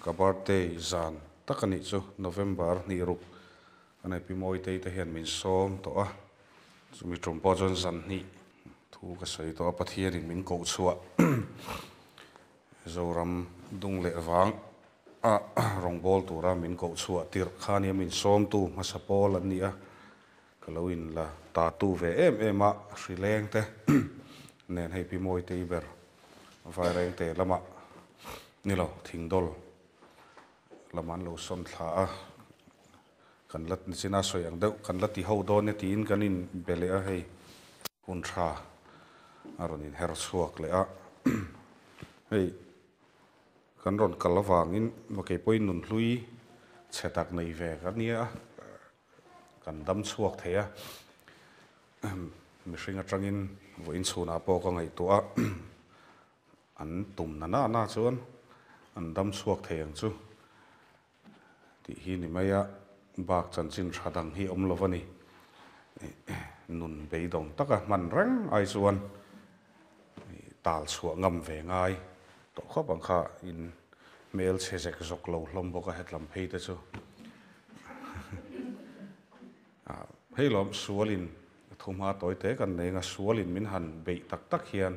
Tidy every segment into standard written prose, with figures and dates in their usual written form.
ka birthday zan takani chu November ni ru anai pimoi te te hian min som to a chumi trompo jon zan ni thu ka sei to pathian in min ko chua zoram dung le wang a rong bol tura min ko chua tir khania min som tu masapol an ni a kaloin la ta tu ve em a hrileng te nen hei pimoi te ber vai reng te lama ni lo thingdol laman lo son thla a kan lat ni china soyang deuh kan lati ho do ne tin kanin bele a hei hun tha aron in her chuak le a hei kan ron kalawangin makei poi nun hlui chetak nei ve kan nia kan dam chuak theya mi hringa tangin voin chhuna po ka ngai to a an tum na chuan an dam chuak theyang chu ti hi ni maya bak chan chin thadang hi om lovani nun beidong taka man reng ai chuan tal chhuwa ngam ve ngai to khop ang kha in mel chhejek zok lo hlom boka hetlam phei te chu hei lom sualin thuma toy te kan nei nga sualin min han be tak tak hian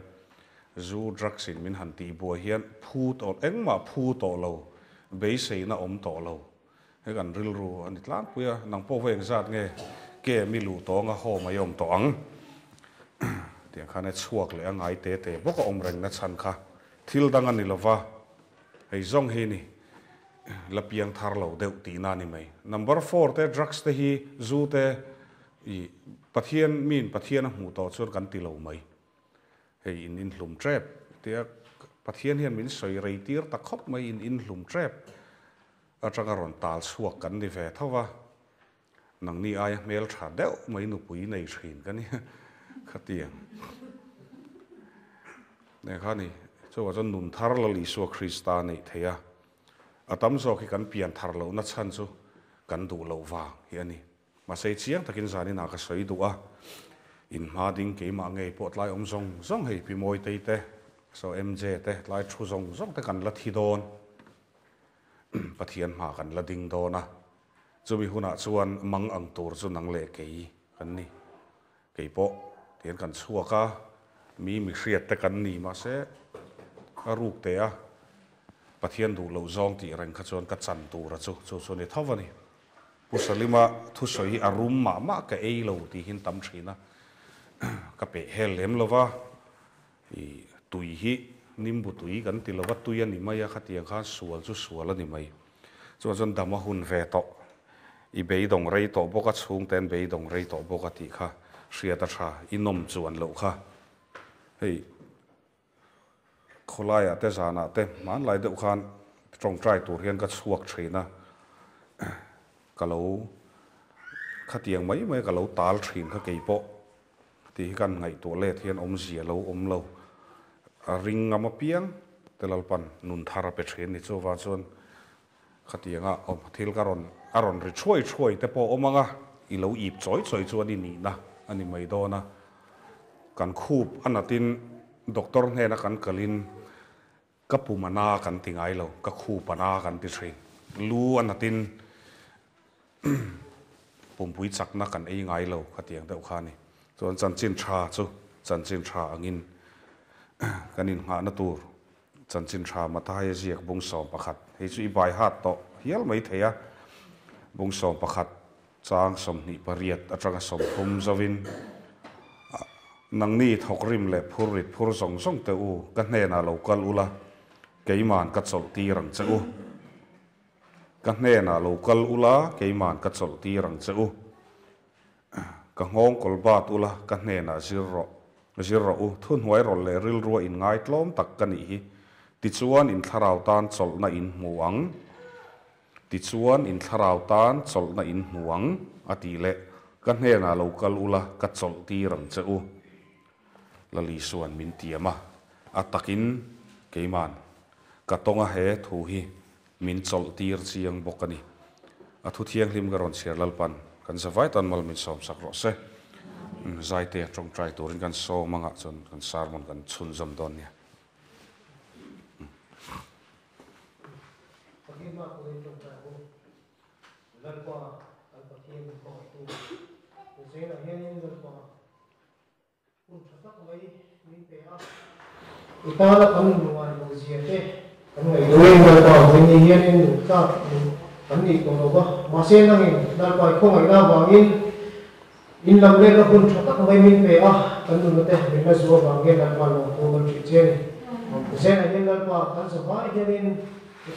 zu drugs in min han ti bo hian phu to engma phu to lo be sei na om to lo he kan ril ru an tlang puya nang po veng zat nge ke mi lu to nga ho ma yom to ang tiang khane chuak le angai te te boka om reng na chan kha thil dang ani lova hei zong he ni lapiang thar lo deuh ti na ni mai number 4 te drugs te hi zu te i pathian min pathian a hmu to chur kan ti lo mai hei in hlum trap tia pathian hian min soi rei tir ta khop mai in hlum trap atanga ron tal suak kan ni ve thawa nang ni ai mel tha deuh mai nu pui nei thin kan ni khatiang ne khani chu wa jon nun thar lo li su krista nei theya atam zo khi kan pian thar lo na chan chu kan du lo wa hiani ma sei chiang takin zani na ka soi du a in ma ding ke ma ngei pot lai om zong hei pi moi te so mj te lai thu zong te kan la thi don pathian ma kan la ding don a chumi huna chuan mang ang tur chu nang le ke kan ni ke po tian kan chuaka mi hriat te kan ni ma se a ruk te a pathian du lo zong ti reng kha chuan ka chan tur a chu ni thawani pusalima thu soi arum ma ka ei lo ti hin tam thina ka pe hel lem lova i tui hi nimbu tui kan ti lova tui ani mai a khatiang kha sual ani mai chu jon dama hun ve to i beidong rei to boka chung ten beidong rei to boka ti kha hriata tha inom chuan lo kha hei kholaya te zana te man lai deuh khan trong trai tur hian ka chuak thina kalau khatiang mai kalau tal thin kha kei po ti kan ngai to le thian om zia lo om lo ring ngama piang telalpan nun thara pe thrin ni chowa chon khatianga om thil karon aron ri choi te po omanga i lo ip choi chuan ni na ani mai do na kan khup anatin doctor hne na kan kalin kapumana kan tingai lo ka khupana kan ti thrin lu anatin pumpui chakna kan ei ngai lo khatiang deuh khani chon chanchin tha angin kanin nga na tur chanchin tha matai ziak bung som pakhat hei chu i bai hat to hial mai theya bung som pakhat chang som ni pariat atanga som thum zawin nang ni thokrim le phurit phur zong te u ka hne na local ula keiman ka chol ti rang che u ka hne na local ula keiman ka chol ti rang che u ka ngong kolbat ula ka hne na zero u thun huai rol le ril ruwa in ngai tlom tak ka ni hi ti chuan in tharau tan chol na in muang ati le ka hne na local ula ka chol ti rang che u lali suan min tiama atakin keiman ka tonga he thu hi min chol tir chiang bokani athu thiang hlim garon cherlalpan kan zawai tan mal min som sak ro se zai te trong trai turin kan so manga chon kan sarmon kan chun jam don nia ma ko ni to ta ko lan qua al pathian ko tu se na hian in lan qua kun thak mai min pe a utala kan nuan lo zia te kan ngai lo lan qua ni hian in ka kan ni ko lo ba ma se na in lan qua ko ngai na wangin in lam le ka kun thak mai min pe a kan nu te min na zo wangin lan qua lo ko ban chi chen se na hian lan qua kan sa ba hian in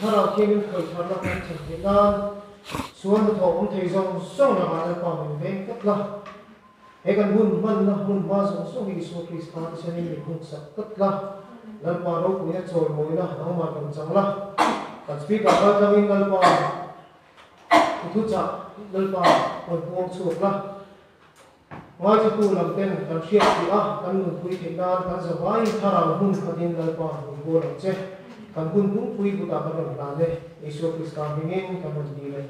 thara khin khoi thara kan chen na suan to om thei zong song na ma pa min ve kat la he kan hun man na hun ma zong song hi so kristan se ni hun sa kat la lan pa ro ku ya chol mo na nang ma kan chang la kan speak ka ka min lan pa thu cha lan pa ko pong chu la mai chu tu lam ten kan thia ti a kan nu pui thei na kan za vai thara hun khatin lan pa ko lo che kan hun pung pui ku ta kan la le Yesu Kristus hingin kan di le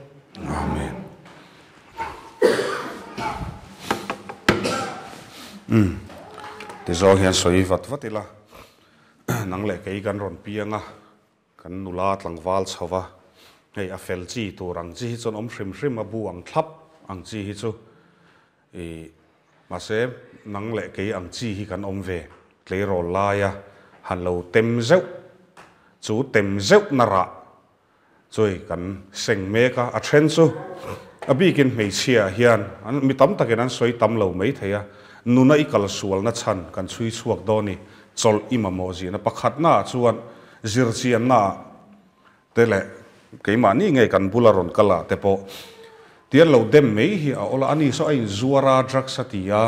Amen. Ti zo hian soi vat vatila nang le kei kan ron pianga kan nula tlangwal chawa hei a fel chi tur ang chi chon om hrim hrim a bu ang thlap ang chi hi chu e ma se nang le kei ang chi hi kan om ve tle ro la ya han lo tem zeu chu tem zeu na ra choi kan seng me ka a then chu a bi kin mei chia hian an mi tam takin an soi tam lo mai theya nuna ikal sual na chan kan chui chuak do ni chol imamo ji na pakhat na chuan zir chian na tele keima ni nge kan bularon kala te po tian lo dem mei hi a ola ani so ai zuara drugs atia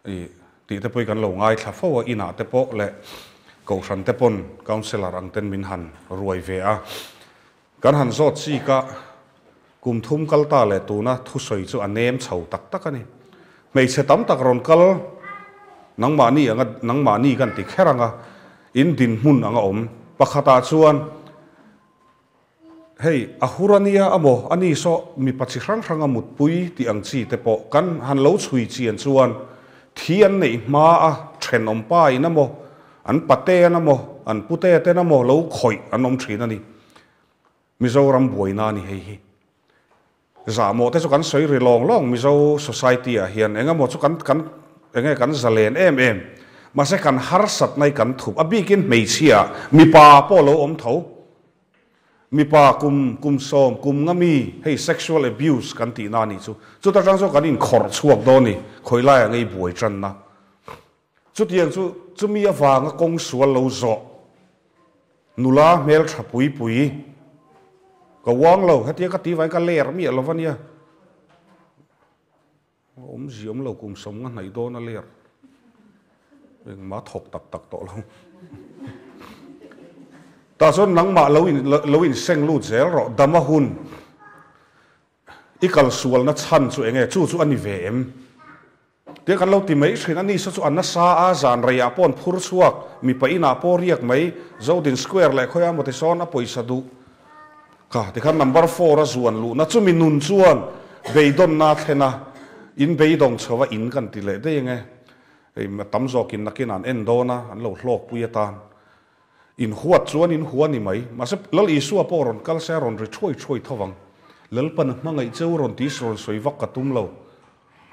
e ti te poi kan lo ngai thla fo ina te po le ko ran te pon counselor ang ten min han ruai ve a kan han zot chi ka kum thum kal ta le tu na thu soi chu anem chho tak tak ani mei che tam tak ron kal nang ma ni kan ti kheranga in din mun anga om pakhata chuan hei ahurania amo ani so mi pachi hrang hrang amut pui ti ang chi te po kan han lo chui chi an chuan thian nei ma a then om pa in amo an pate na mo an pute te na mo lo khoi an om thrin ani Mizoram boina ni hei hi za mo te chu kan soi ri long long mizo society a hian enga mo chu kan enge kan zalen em ma se kan har sat nai kan thup abikin mei chia mi pa po lo om tho mi pa kum som kum ngami hei sexual abuse kan ti na ni chu ta jang so kan in khor chuak do ni khoi lai ngai boi tran na chu tiang chu mi awanga kong sual lo zo nula mel thapui ka wang lo hatia ka ti vai ka ler mi lo vania om ziom lo kum som nga nai do na ler eng ma thok tak to lo ta son nang ma lo in seng lu zel ro dama hun ikal sual na chan chu enge chu ani ve em te kan lo ti mai thrin ani so chu an na sa a zan ria pon phur chuak mi pa ina po riak mai zodin square le khoya mo te son a poisa du ka ti khan number 4 a zuan lu na chu min nun chuan beidon na thena in beidong chawa in kan ti le de nge ei ma tam zo kin nakin an en do na an lo hlok puya tan in huat chuan in huani mai ma se lal isu a poron kal se ron ri choi thawang lal pan mangai cheu ron ti sron soi vak ka tum lo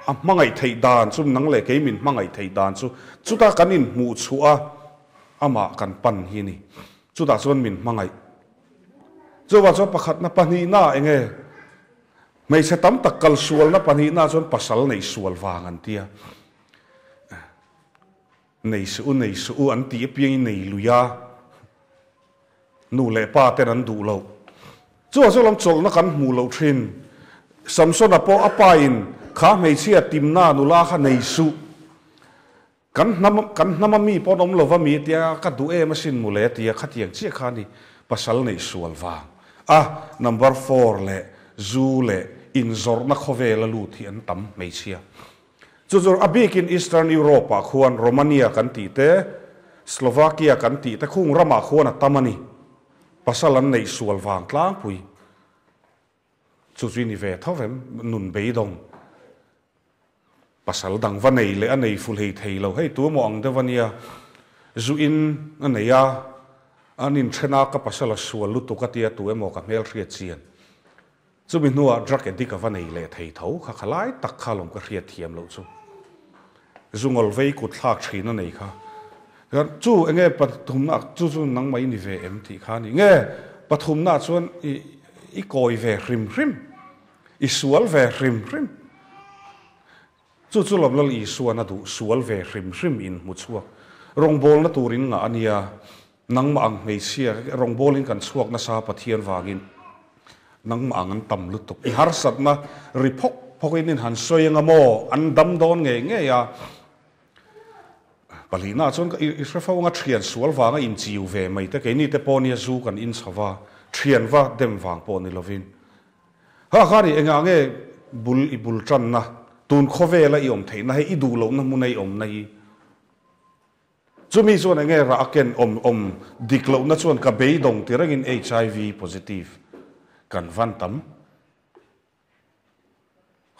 a mangai thei dan chum nang le ke min mangai thei dan chu ta kanin mu chu a ama kan pan hi ni chu ta chuan min mangai chu wa cho pakhat na pani na enge mei se tam tak kal sual na pani na chon pasal nei sual wang an tia nei su an ti piang nei luya nu le pa ten an du lo chu so lam chol na kan mu lo thin samson apo apain kha mei chia tim na nu la kha nei su kan nam mi ponom lo wa mi tia ka du e masin mu le tia khatiang chi kha ni pasal nei sual wang number 4 le zu le in zor na khovela lu thi an tam mei chia chu abik in Eastern Europe khuan Romania kan ti te Slovakia kan ti te khung rama khuan tamani pasalan nei sual wang tlang pui chu ni ve thovem nun beidong pasal dang vanei le anei ful hei thei lo hei tu mo ang de vania zu in aneya anin thena ka pasala sual lu tukatia tu emo ka mel riat chian chumi nuwa drug addict ka vanei le thei tho kha khalai tak khalom ka riat thiam lo chu zungol vei kut thak thina nei kha chu enge pathumna chu nang mai ni ve em ti kha ni nge pathumna chuan i koi ve rim rim i sual ve rim rim chu lom lol i suana du sual ve rim rim in mu chuak rong bol na turin nga ania nang ma ang ngei sia rong bolin kan chuak na sa pathian wangin nang ma ang tam lutuk i har sat na ripok phokin in han soyanga mo an dam don nge ya palina chon ka i refa nga thian sual wanga in chiu ve mai te ke ni te ponia zu kan in chawa thian wa dem wang po ni lovin ha khari enga nge bul tran na tun khove la i om theina he i du lo na munai om nai chumi chuan nge ra ken om diklo na chuan ka beidong tirangin HIV positive kan van tam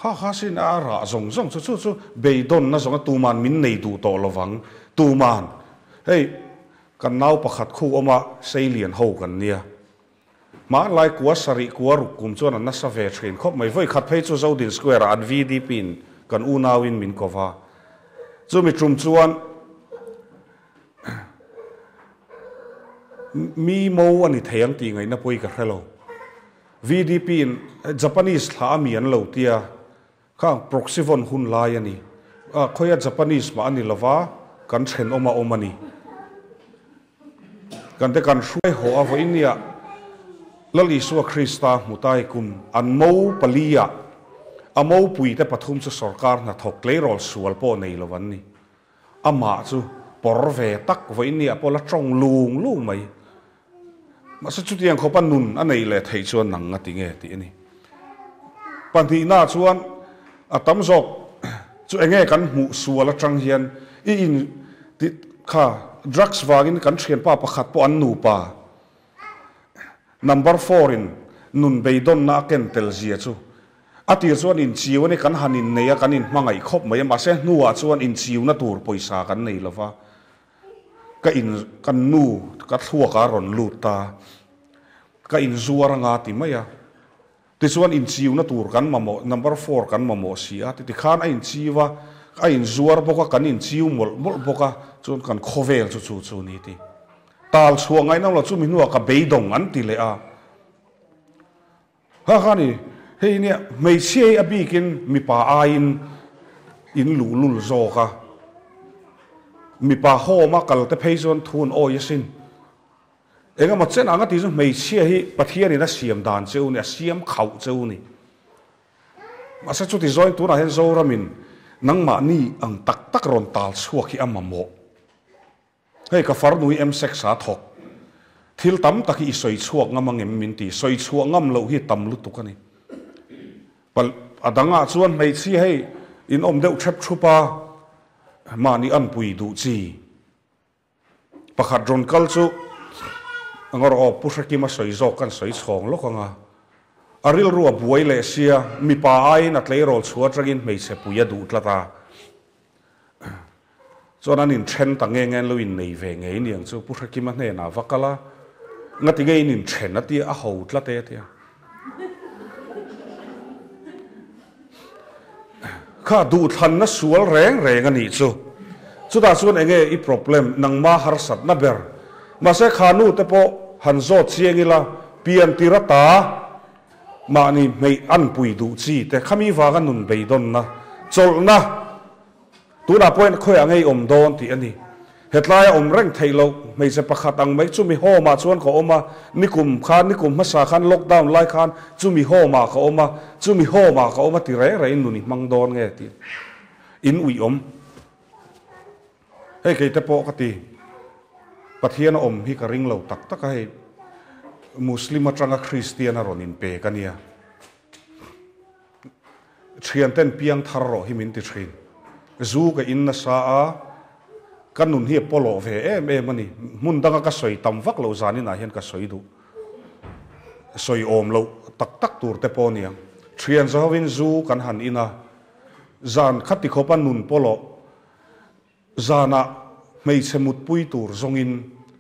ha sin a ra zong chu beidon na zong tu man min nei du to lowang tu man hey kan nau pakhat khu oma seilian ho kan nia ma lai kwa sari kwa rukum chuan an na sa ve thin khop mai voi khat phei chu zodin square an VDP in kan unawin min kova chumi trum chuan mi mo ani theyang ti ngai na poi ka hello VDP in Japanese tha mi an lo tia khang proxivon hun lai ani khoya Japanese ma ani lova kan then oma ni kan te kan hruai ho avo inia lali suwa Krista mutai kum an mo palia amo pui te pathum chu sarkar na thok leirol sual po nei lowan ni ama chu porve tak voinia pola trong lung mai masa chu tiang khopan nun anei le thei chuan nang ati nge ti ani panti na chuan atam zok chu enge kan mu suala tang hian I in ti kha drugs wagin kan thian pa pakhat po an nu pa number 4 in nun beidon na ken tel zia chu ati chuan in chiwani kan hanin neya kan in mangai khop mai ma se nuwa chuan in chiw na tur poisa kan nei lova ka in kan nu ka thua ka ron luta ka in zuar nga ti maya ti chuan in chiw na tur kan mamo number 4 kan mamo sia ti khan a in chiwa a in zuar boka kan in chiw mol boka chuan kan khovel chu ni ti tal chuangai na lo chu mi nuwa ka beidong an ti le a ha khani hei nia mei sei abikin mi pa ain in lulul zo ka mi pa ho ma kal te pheizon thun o yasin enga ma chen anga ti zo mei sei hi pathian ina siam dan cheu ni siam khau cheu ni masa chu ti join tu na hen zo ramin nang ma ni ang tak ron tal chuak hi amamo hei ka far nui em sex sa thok thil tam taki soi chuak ngamang em min ti soi chuak ngam lo hi tam lu tu ka ni pal adanga chuan mei chi hei in om deuh thep thupa mani an pui du chi pakhat ron kal chu angor o pushaki ma soi zo kan soi chhong lo kanga aril ruwa buai le sia mi pa ai na tlei rol chuat ragin mei se puya du tlata chuan in then tange ngen lo in nei ve ngei niang chu pushaki ma hne na vakala ngati ge in then ati a ho tlate tia kha du than na sual reng ani chu da chuan enge I problem nang ma har sat na ber ma se khanu te po han zo chiangila pian tirata mani mei an pui du chi te khami wa ga nun beidon na chol na tu na point khoi angai om don ti ani hetlai om reng thailo mei se pakhat ang mai chu mi ho ma chuan ko oma nikum ma sa khan lockdown lai khan chu mi ho ma ka oma ti re nuni mang don nge ti in ui om hei ke te po ka ti pathian om hi ka ring lo tak hei muslim atanga christian ron in pe kania thian ten piang thar ro hi min ti thin zu ka in na sa a kanun hi polo ve em ani mun danga ka soi tam vak lo zani na hian ka soi du soi om lo tak tur te po niang thian zawin zu kan han ina zan khati khopan nun polo zana mei semut pui tur zongin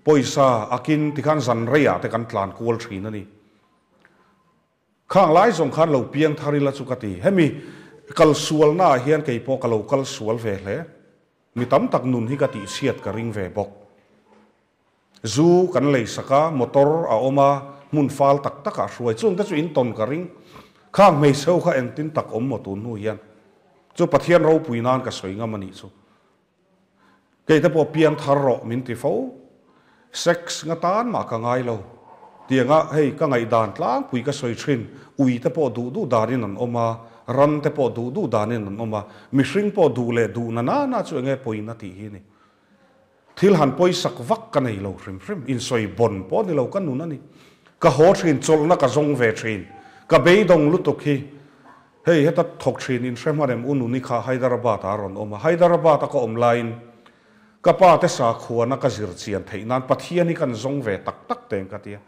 poisa akin tikhan zan reya te kan tlan kul thin ani khang lai zong khan lo piang tharila chukati hemi kal sual na hian kei po kalo kal sual ve hle mi tam tak nun hi ka ti siat ka ring ve bok zu kan lei saka motor a oma mun fal tak tak a hruai chung ta chu in ton ka ring khang mei seu kha eng tin tak om mo tun hu hian chu pathian ro puinan ka soinga mani chu kei ta po piang thar ro min ti fo sex nga tan ma ka ngai lo tianga hei ka ngai dan tlang pui ka soi thin ui ta po du darin an oma ran te po du danin an oma mi hring po du le du na chu nge poina ti hi ni thil han poi sak vak ka nei lo hrim in soi bon po ni lo kan nu na ni ka ho thin chol na ka zong ve thin ka be dong lu to khi hei heta thok thin in hrem harem unu ni kha Hyderabad a ron oma Hyderabad ka online ka pa te sa khuana ka zir chian theinan pathiani kan zong ve tak teng ka tia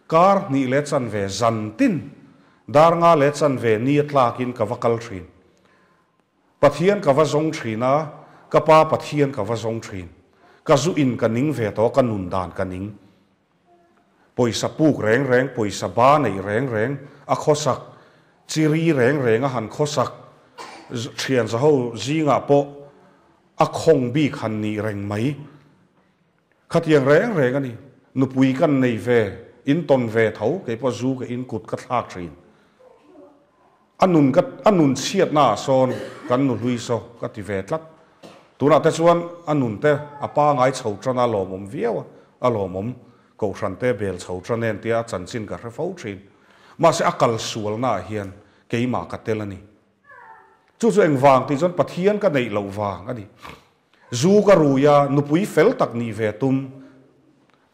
kar ni le chan ve zan tin dar nga le chan ve ni tlakin ka vakal thin pathian ka va zong thina ka pa pathian ka va zong thin ka zu in ka ning ve to ka nun dan ka ning poisa puk reng poisa ba nei reng a khosak chiri reng a han khosak thian za ho zinga po a khong bi khan ni reng mai khatiang reng ani nupui kan nei ve in ton ve tho ke po zu ke in kut ka thak thin anun chiat na son kan nu hlui so ka ti ve tlat tuna te chuan anun te apa ngai chho trana lomom viawa a lomom ko hran te bel chho tranen tia chan chin ka refo thin ma se akal sual na hian keima ka telani chu eng wang ti chon pathian ka nei lo wang ani zu ka ruya nupui fel tak ni ve tum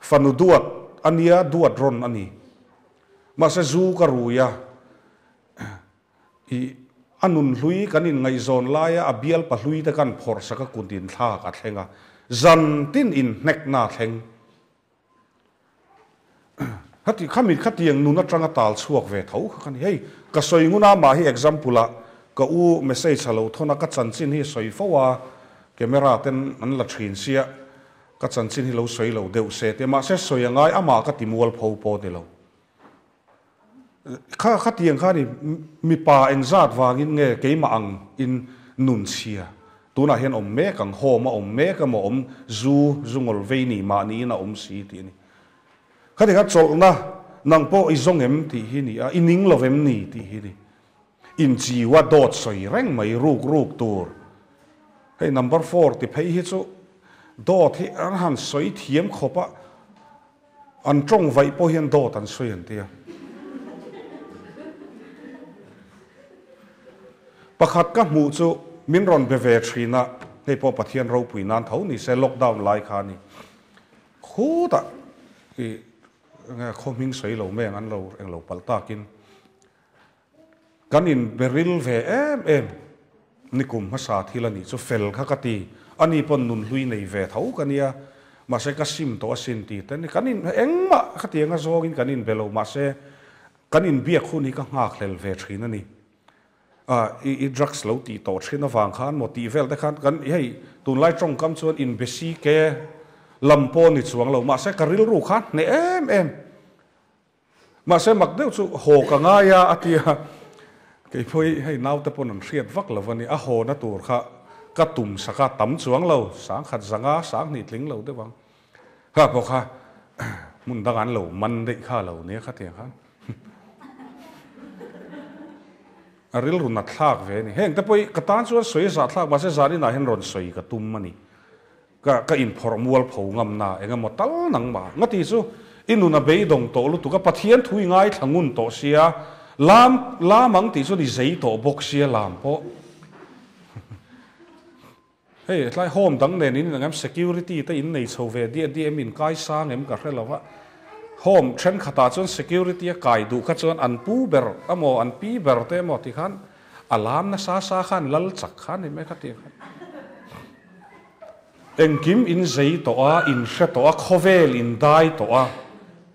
fanu duat ania duat ron ani ma se zu ka ruya i anun hlui kanin ngai zon laia abial pa hlui te kan phor saka kundin thla ka thlenga zan tin in nek na thleng hati khamit khatiang nuna tanga tal chuak ve tho khani hei ka soinguna ma hi example ka u message halo thona ka chanchin hi soi fowa camera ten an la thin sia ka chanchin hi lo soi lo deu se te ma se soyangai ama ka timual pho po de lo kha tiang kha ni mi pa engzat wangin nge keima ang in nun sia tuna hian om me kang ho ma om me ka mo om zu zungol veini ma ni na om si ti ni khati kha chol na nang po izong em ti hi ni a ining lovem ni ti hi ni in ji wa dot soi reng mai ruk tur hey number 4 ti phei hi chu dot hi an han soi thiam khopa an tong vai po hian dot an soi an tia pakhat ka mu chu min ron be ve thina hei po pathian ro puinan tho ni se lockdown lai kha ni khuta ki nga khoming soi lo me an lo eng lo palta kin kanin beril ve em nikum ma sa thilani chu fel kha kati ani pon nun hlui nei ve tho kania ma se ka sim to asin ti ten kanin engma khatianga zogin kanin belo ma se kanin bia khuni ka ngak hlel ve thina ni i drugs lo ti to thina wang khan mo ti vel te khan kan hei tun lai trong kam chuan in besi ke lampo ni chuang lo ma se karil ru khan ne em ma se mak deu chu ho ka nga ya atia ke phoi hei nau te pon an hriat vak lovani a ho na tur kha ka tum saka tam chuang lo sang khat zanga sang ni tling lo te wang ha po kha mun dang an lo man de kha lo ne kha te khan aril run na thlak ve ni heng te poi ka tan chuan soi za thlak ma se zani na hen ron soi ka tum mani ka in formual pho ngam na enga mo tal nang ma ngati chu inuna be dong to lu tu ka pathian thui ngai thangun to sia lamang ti chu ni zei to bok sia lam po hey lai home dang ne ni ngam security te in nei chove dia min kai sang em ka hrelawa home chen khata chon security kai du kha chon an pu ber amo an pi ber te mo ti khan alam na sa khan lal chak khan ni me khati engkim in zei to a in hre to a khovel in dai to a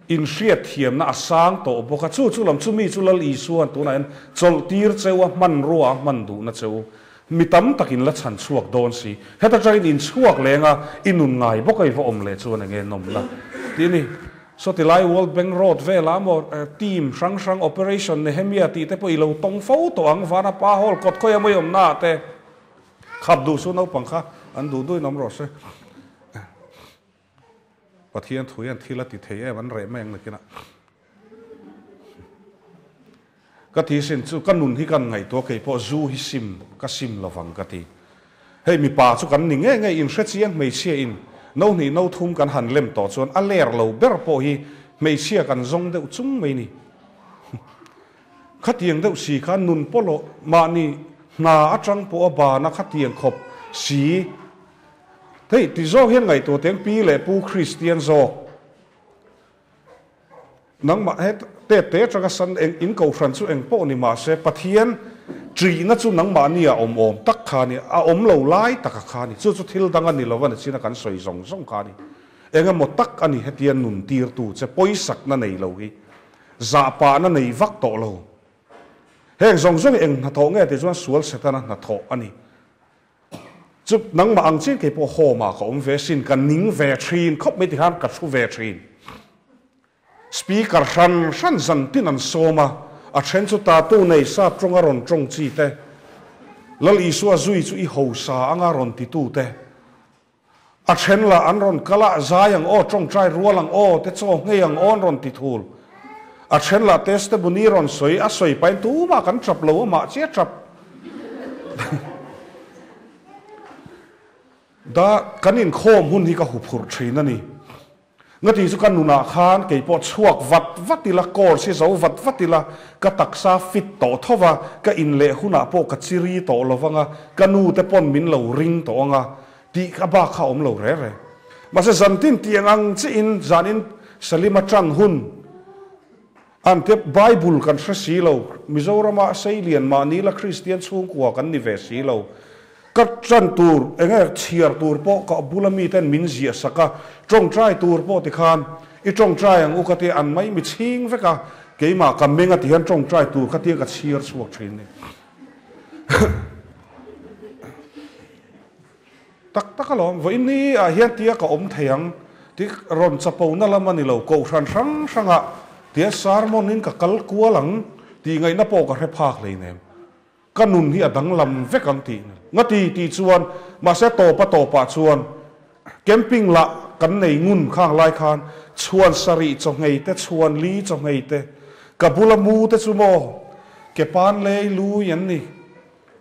in hriat thiam na asang to boka chu lam chu mi chu lal i suan tu na en chol tir chewa man ruwa man du na cheu mi tam takin la chan chuak don si heta train in chuak lenga inun ngai bokai vo om le chuan nge nom la ti ni so ti lai World Bank Road ve la mo team sang operation Nehemia ti te po ilo tong fo to ang vana pa hol kot ko yamoi om na te khap du su no pangkha an du du nom ro se pathian thuyan thila ti thei em an re meng nakina ka thi sin chu kan nun hi kan ngai to ke po zu hi sim ka sim lawang ka ti hei mi pa chu kan ni nge in hre chiang mei sia in no ni no thum kan han lem to chon a ler lo ber po hi mei sia kan zong deuh chung mei ni khatiang deuh si khan nun polo ma ni na atang po ba na khatiang khop si thei ti zo hian ngai to teng pi le pu Christian zo nang ma het te traga san eng in ko fran chu eng po ni ma se pathian tri na chu nang ma ni a om tak kha ni a om lo lai tak kha ni chu thil dang ani lo wan china kan soi zong zong kha ni enga mo tak ani hetian nun tir tu che poisak na nei lo hi za pa na nei vak to lo heng zong zong eng na tho nge te chuan sual setana na tho ani chup nang ma ang chen ke po ho ma ko om ve sin kan ning ve thin khop me ti han ka thu ve thin speaker san zan tin an soma a then chu ta tu nei sa tronga ron trong chi te lal i suwa zui chu i ho sa anga ron ti tu te a then la an ron kala zayang o trong trai rualang o te cho ngeyang on ron ti thul a then la testimony ron soi a soi pai tu ma kan trap lo ma che trap da kanin khom hun hi ka hu phur thin ani ngati chu kan nuna khan ke po chuak vatila kor si zo vatila ka taksa fit to thowa ka inle huna po ka chiri to lowanga kanu te pon min lo ring to anga ti ka ba kha om lo re ma se zantin tiang ang chi in zanin salima tang hun an te bible kan si lo mizorama sailian ma ni la christian chung kwa kan ni ve si lo ka chan tur enga chiar tur po ka bulami ten min zia saka trong trai tur po ti khan I trong trai ang ukati an mai mi ching veka ke ma ka menga ti han trong trai tur ka ti ka chiar chuak thin ni tak alom vo inni a hian tia ka om theiang ti ron chapo na lamani lo ko ran sanga tia sarmon in ka kal kualang ti ngai na po ka re phak le nem kanun hi adang lam vekang ti ngati ti chuan ma se to pa chuan camping la kan nei ngun khang lai khan chuan sari chongai te chuan li chongai te kabula mu te chumo ke pan le lu yan ni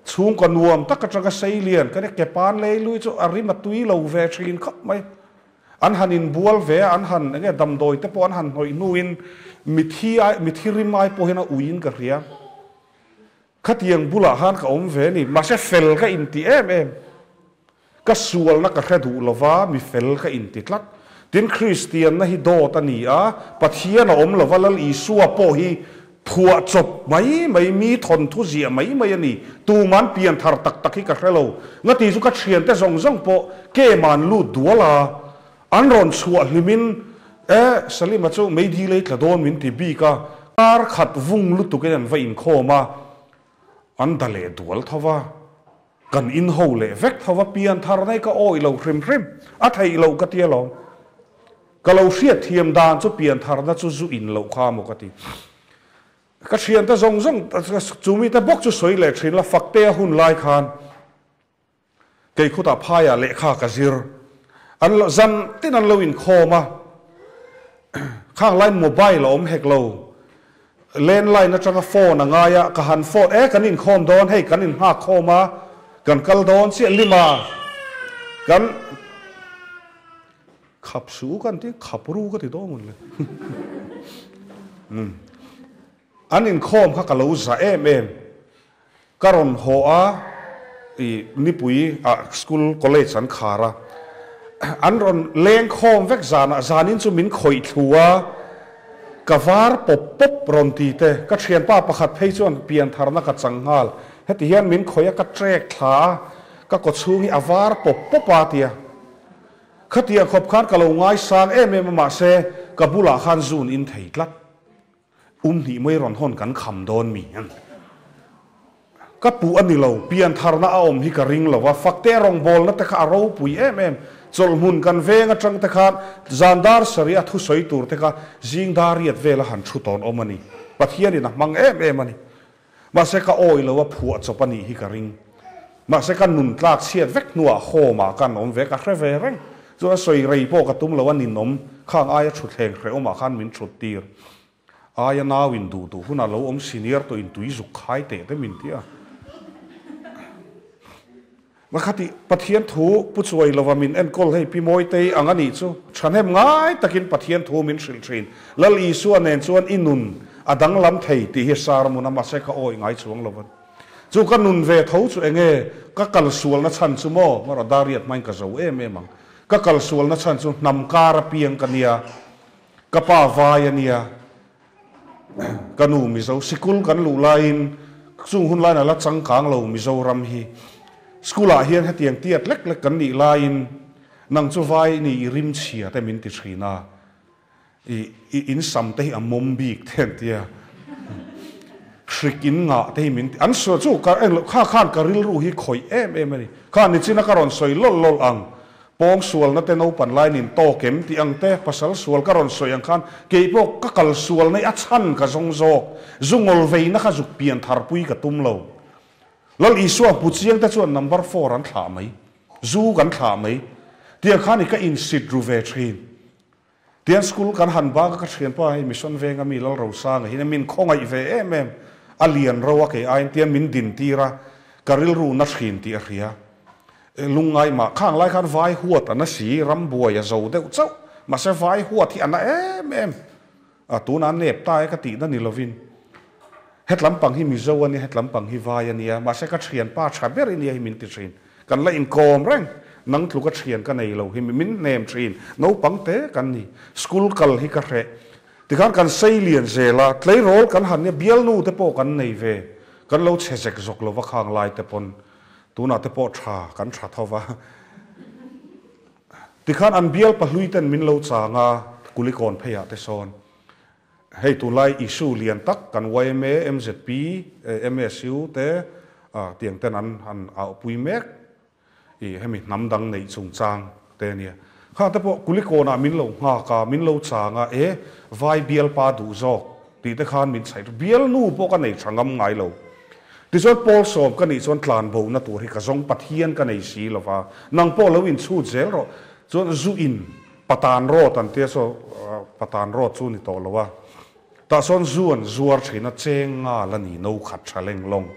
chung kan nuam tak ka sailian ka ke pan le lu chu arima tui lo ve thin khap mai an hanin bual ve an han nge dam doi te pon han hoi nuin mithi rimai po hena uin ka ria khatiang bula han ka om ve ni ma se fel ka in ti em ka sual na ka khadu lova mi fel ka in ti tlat tin Christian na hi do ta ni a pathian a om lova lal isua po hi phua chop mai mi thon thu zia mai ani tu man pian thar tak hi ka hrelo ngati chu ka thian te zong po ke man lu duala an ron chua limin salima chu mei di le tla don min ti bi ka ar khat vung lu tu ken an va in khoma an dale dual thawa kan in ho le vek thawa pian thar nei ka oi lo hrim a thei lo ka tia lo ka lo hriat thiam dan chu pian thar na chu zu in lo kha mo ka ti ka thian ta zong chu mi ta bok chu soi le thin la fakte hun lai khan ke khuta phaya le kha ka zir an lo zan tin an lo in khoma khang line mobile om hek lo landline na changa phone anga ya ka han phone kan in khom don hey kan in ha khoma kan kal don si lima kan khap su kan ti khapru ka ti do mun le an in khom kha ka lo za em karon ho a I nipui a school college an khara an ron leng khom vek zanin chu min khoi thua kavar pop ron ti te ka thian pa pakhat phei chuan pian tharna ka changhal heti hian min khoya ka trek thla ka ko chungi avar pop pa tia khatia khop khan ka lo ngai sang ma se kabula khan zun in theitlat ni mai ron hon kan kham don mi an ka pu ani lo pian tharna a om hi ka ring lo wa fakte rong bol na te kha ro pui em chol mun kan venga tang te khan zandar saria thu soi tur te kha jing dariat vela han thu ton omani pathian ina mang em ani ma se ka oi lo wa phu chopani hi ka ring ma se ka nun tlak chiat vek nuwa khoma kan om ve ka hreve reng zo soi rei po ka tum lo an nin om khang aya thu thleng hre oma khan min thut tir aya na win du tu huna lo om senior to in tui zuk khai te min tia ma khati pathian thu pu chuai lo wa min en kol hei pi moi te angani chu thanem ngai takin pathian thu min sil thin lal i su anen chuan inun adang lam thei ti hi sar mun ma se ka oi ngai chuang lo chu ka nun ve tho chu enge ka kal sual na chan chu mo ma ra dariat main ka zo ang ka kal sual na chan chu nam kar piang kania ka pa vai ania kanu mi zo sikul kan lu lain chung hun lai na la chang kang lo mi zo ram hi skula hian hetiang tiat lek lek kan ni lain nang chu vai ni rim chia te min ti thina in sam te amom bik then tia shrikin nga te min an so chu ka en kha khan karil ru hi khoi em ani khan ni china karon soi lol ang pong sual na te no pan line in to kem ti ang te pasal sual karon soi ang khan ke po ka kal sual nei a chan ka zong zo zungol vei na kha zuk pian thar pui ka tum lo lal iswa pu chiang ta chuan number 4 an thla mai zu kan thla mai tia khani ka in sit ru ve thin tian school kan han ba ka thian pa hi mission venga mi lal ro sang hi na min khongai ve em alian ro ke ain tian min din tira karil ru na thin ti a ria lungai ma khang lai khan vai huat ana si ram buai a zo deuh chau ma se vai huat hi ana em a tu na nep tai ka ti na ni lovin het lampang hi mi zo ani het lampang hi vai ania ma se ka thian pa thaber ni hi min ti thin kan la in kom reng nang tlu ka thian ka nei lo hi min nem thin no pangte kan ni school kal hi ka re ti kan sei lian zela tlei rol kan han ne bial nu te po kan nei ve kan lo chesek zok lo wa khang lai te pon tu na te po tha kan tha thowa ti khan an bial pa hlui ten min lo changa kulikon pheya te son hei tu lai issue lian tak kan YMA MZP MSU te tiang ten an au pui mek i hemi namdang nei chung chang te nia kha te po kulikona min lo nga ka min lo changa vai bial pa du zo ti te khan min sai bial nu po ka nei thangam ngai lo ti zon pol som ka ni zon tlan bo na tur hi ka zong pathian ka nei si lova nang po lo in chu zel ro zon zu in patan ro tan te so patan ro chu ni to lova ta son zuan zuar thina cheng nga la ni no khat thaleng long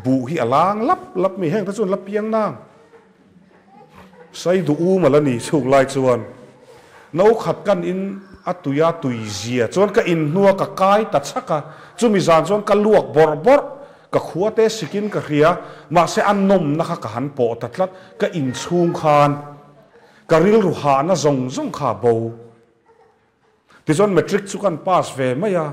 bu hi alang lap mi heng ta chun lap piang nang sai du u ma la ni chuk lai chuan no khat kan in atuya tuizia chuan ka in nuwa ka kai ta chaka chumi zan chuan ka luak bor ka khuate sikin ka ria ma se an nom na kha han po tatlat ka in chung khan ka ril ru ha na zong kha bo ti zon metric chu kan pass ve maya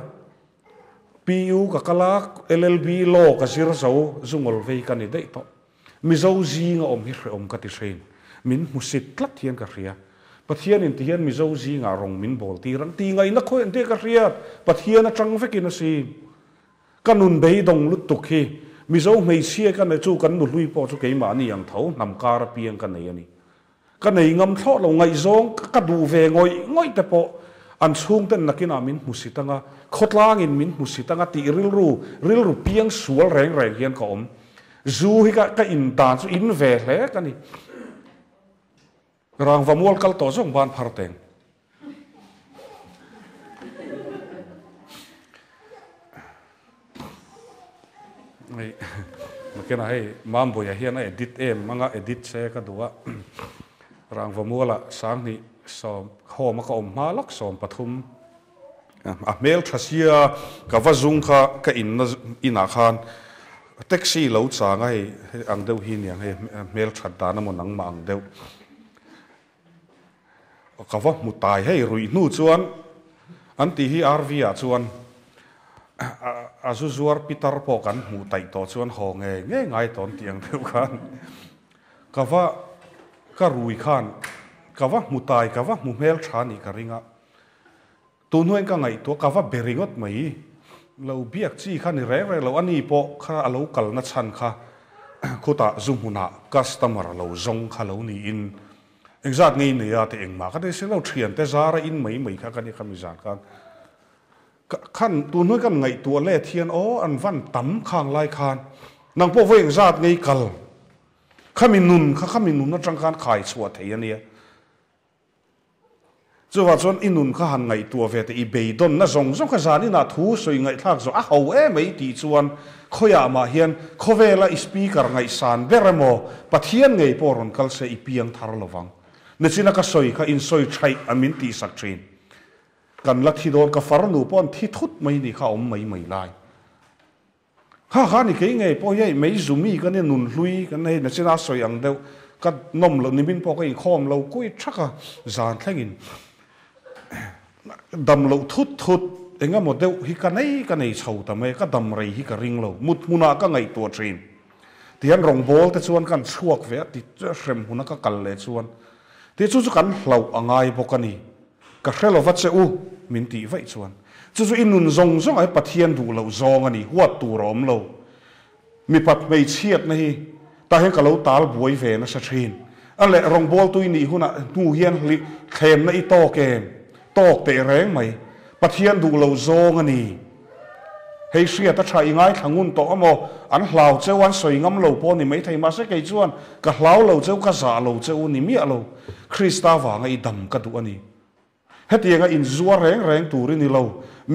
PU ka kala LLB law ka sir zo zungol ve kan ni dei to mi zo zi nga om hi om ka ti sein min musit tlat hian ka ria pathian in tian mi zo zi nga rong min bol ti ran ti ngai na khoi ante ka ria pathian a tang vekin si kanun bei dong lut tuk hi mi zo mei sia kan chu kan nu lui po chu ke ma ni ang tho nam kar piang kan nei ani kan nei ngam tho lo ngai zong ka du ve ngoi te po an chung ten nakina min musitanga khotlang in min musitanga ti ril ru piang sual reng hian ka om zu hi ka in tan chu in ve hle ka ni rang vamol kal to zong ban pharteng ai makena hei mambo ya hian edit manga edit se ka duwa rang vamola sang ni som khoma ka om malak som pathum a mel thasia ka wazung kha ka ina khan taxi lo changa hei ang deuh hi niang hei mel that dana mo nang ma ang deuh ka wa mutai hei rui nu chuan an ti hi RV a chuan azuzuar pitar po kan mu tai to chuan ho nge ngai ton tiang deuh khan ka wa ka rui khan ka wa mutai ka wa mu mel thani ka ringa tu nuai ka ngai to ka wa beringot mai lâu biếc chi khá ni rẻ lâu anh po khá lâu kal na chan khá khuta zoom huna customer lâu zong khá lâu ni in exact ngay này à thì anh mà cái đấy sẽ lâu truyền tới giá ra in mấy khá cái này khá mi giản khăn tu nuôi kan ngày tua lệ thiên ó an văn tắm khang lai khan nang po với exact ngay kal khá mi nun nó trăng khan khai chua thấy anh ấy cho vào chọn in nun khá hàn ngày tua về thì bề đôn nó rong khá giá đi na thu soi ngày thác rồi hầu mấy tí chuan khôi à mà hiền khôi về là speaker ngày sàn về remo bắt hiền ngày po ron kal se ipiang thar lovang nên chỉ là cái soi khá in soi chạy amin tí sắc trainกันลัทธิโดนกับฟาร์นูปอนที่ทุดไม่นี่เขาไม่ไล่ข้านี่เก่งไงพ่อใหญ่ไม่ซูมีกันเนี่ยนุนลุยกันเนี่ยเช่นอาศัยอย่างเดียวก็นมเรานี่บินพ่อก็ยังคอมเรากุ้ยชักอะจานแท่งินดำเราทุดเองก็หมดเดียวฮิกันไงเช่าแต่ไม่ก็ดำไรฮิกันริงเรามุดมุนาก็ไงตัวเทรนที่อันรองบอลแต่ส่วนกันชวกเวทีจะเร็มหุนักก็กันเลยส่วนที่จู่กันเราอ่างไงพวกนี้ก็แค่เราวัดเจ้ามินตีไว้ส่วนจู่อินุนซงไอ้ปะเทียนดูเราซองอันนี้หัวตูร้อมเรามีปัดไม่เชียดนี่แต่เห็นกับเราตาลบวยเวนะสะเทนอันแหละรองบอลตัวนี้หุ่นนูเฮียนเข็มในโตเกมโตเตะแรงไหมปะเทียนดูเราซองอันนี้ให้เสียตะชัยง่ายทางงุนโตอโมอันเหล่าเจ้าวันสวยงามเราพอนี่ไม่ไทยมาสักไก่จวนกับเหล่าเราเจ้ากระสาเราเจ้านี่มีเราคริสตาว่าไงดำกระดูอันนี้เฮ็ดยังไงอินซัวแรงตูรินี่เรา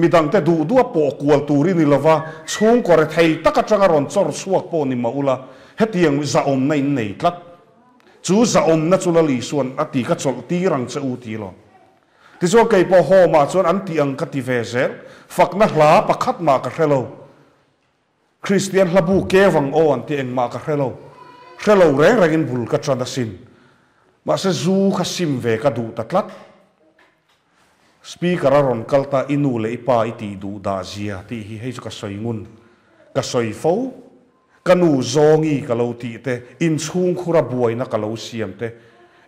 มีดังแต่ดูดัวปอกวลตูรินี่เราว่าช่วงก่อนไทยตักจังอรอนจอร์สวกปอนี่มาอุละเฮ็ดยังจะอมในทัดจูจะอมนัจุลลีส่วนอติกัจจลตีรังจะอูตีหรอที่ช่วงไก่ปอหอมาส่วนอันตีอังกัติเวเซลฝักนักลาปักขัดมากับเราคริสเตียนลาบูเกวังโออันตีเองมากับเราแรงอินบุลกัจจันทสินมาเสจูขัสิมเวกัดูตัดลัดสปีกระรอนกัลตาอินูเลปาอิตีดูดาเซียที่ให้จุกสอยงุนกสอยฟูกันูจองีกะโลตีเตอินชุงคุระบวยนักะโลเซียมเต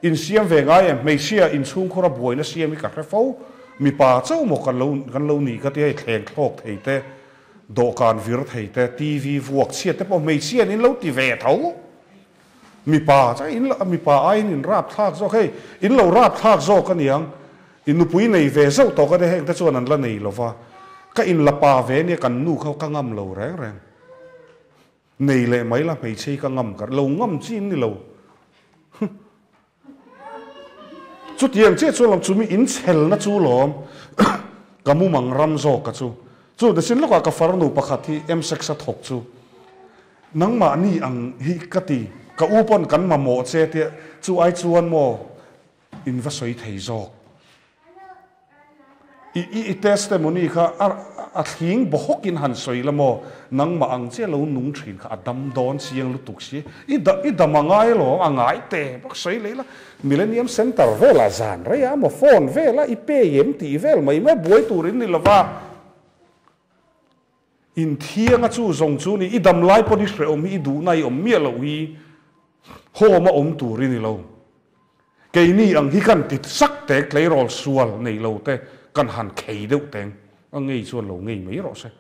อินเซียมเวงไงไม่เชียอินชุงคุระบวยนักเซียมมีกะเรฟูมีป่าเจ้าหมกกันโลนี่ก็ที่ให้แข่งโคกเทเตโดการวิร์เทเตทีวีวอกเชียแต่พอไม่เชียนี่โลตีเวทเอามีป่าใช่อินมีป่าไอ้นี่ราบทากโซเฮ้อินเราราบทากโซกันยังอินุปุยในเวเจ้าต่อก็ได้เห็นแต่ส่วนนั้นละในเราว่าก็อินละปาเวเนี่ยกันนู่เขาก็งำเราแรงในเลยไหมล่ะไม่ใช่ก็งำกันเรางำจีนนี่เราจุดยังเจ้าส่วนเราจูมีอินเชลนะจูหลอมก็มุ่งมังรำโจกันจูแต่สิ่งละกว่ากับฟาร์นูปะขัดที่M6ถกจูนังมานี่อังฮิกตีก็อุปนกันมาโมเจเตจูไอจวนโมอินวัสดุไทยโจอีเทสเตมอนีค่ะทิ้งบ่ฮกินหันสวยละโมนังมาอังเจ้าเรานุ่งถินค่ะดำดอนเสียงลุตุกสีอีดำง่ายหรอง่ายเตะบักสวยเลยละมิเลเนียมเซ็นเตอร์เวลาจานไรอะมาโฟนเวลาอีเปย์เอ็มตีเวลไม่บวยตูรินนี่ละว่าอินเทียงจูทรงจูนี่อีดำไล่พอดีเสียอมอีดูในอมเมียเราอีโฮมาอมตูรินนี่เราเกนี่อังฮิกันติดสักเตะเลยรอสวลในเราเตะกันหันเขยเดียวแต่งไงส่วนเราไงไม่รอใช่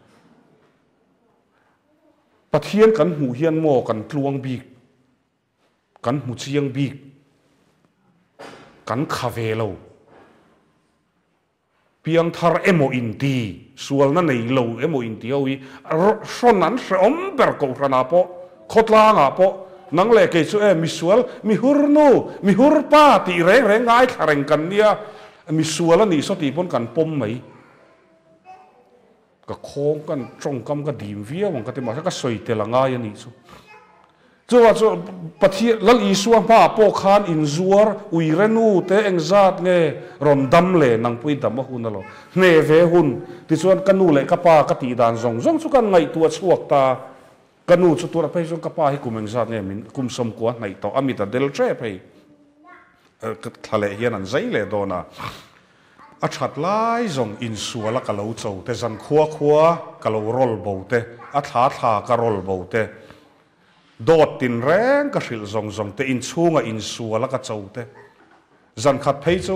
ปะเทียนกันหูเฮียนโมกันตลวงบีกกันหูเชียงบีกกันคาเวเราเพียงทาร์เอโมอินตีส่วนนั้นในเราเอโมอินตีเอาอีส่วนนั้นเสอมเบรกอุรนาโปขดลางอ่ะโปนังเล็กช่วยมิสวลมิฮุรนูมิฮุรป้าตีแรงง่ายทาร์กันเนี่ยมีส่วนละนี่สติปนกันปมไหมก็โค้งกันตรงกำก็ดีมวิ่งมันก็ที่มาสักก็สวยแต่ละง่ายนี่สุจ้าจ้าปะเทียลัลอีส่วนผ้าโปคานอินซัวร์อุยเรนูเตเองจัดเนี่ยรอนดำเลยนังปุยดำมาหุ่นนั่นหรอเนเวหุ่นที่ส่วนกันนู่เลยกับป้ากติดานซงสุกันไงตัวชวกตากันนู่สุดตัวไปส่วนกับป้าให้กุมเองจัดเนี่ยมินกุมสมกวนไงต่ออามิตาเดลเทรไปทะเลเฮียนันใจเลยโดนะอาชัดไล่จงอินสัวละกะเราโจแต่จันขัวกะเราโรลโบเตอาทากะโรลโบเตโดดตินแรงกะสิลจงแต่อินชูงะอินสัวละกะโจเตจันขัดเพย์โจ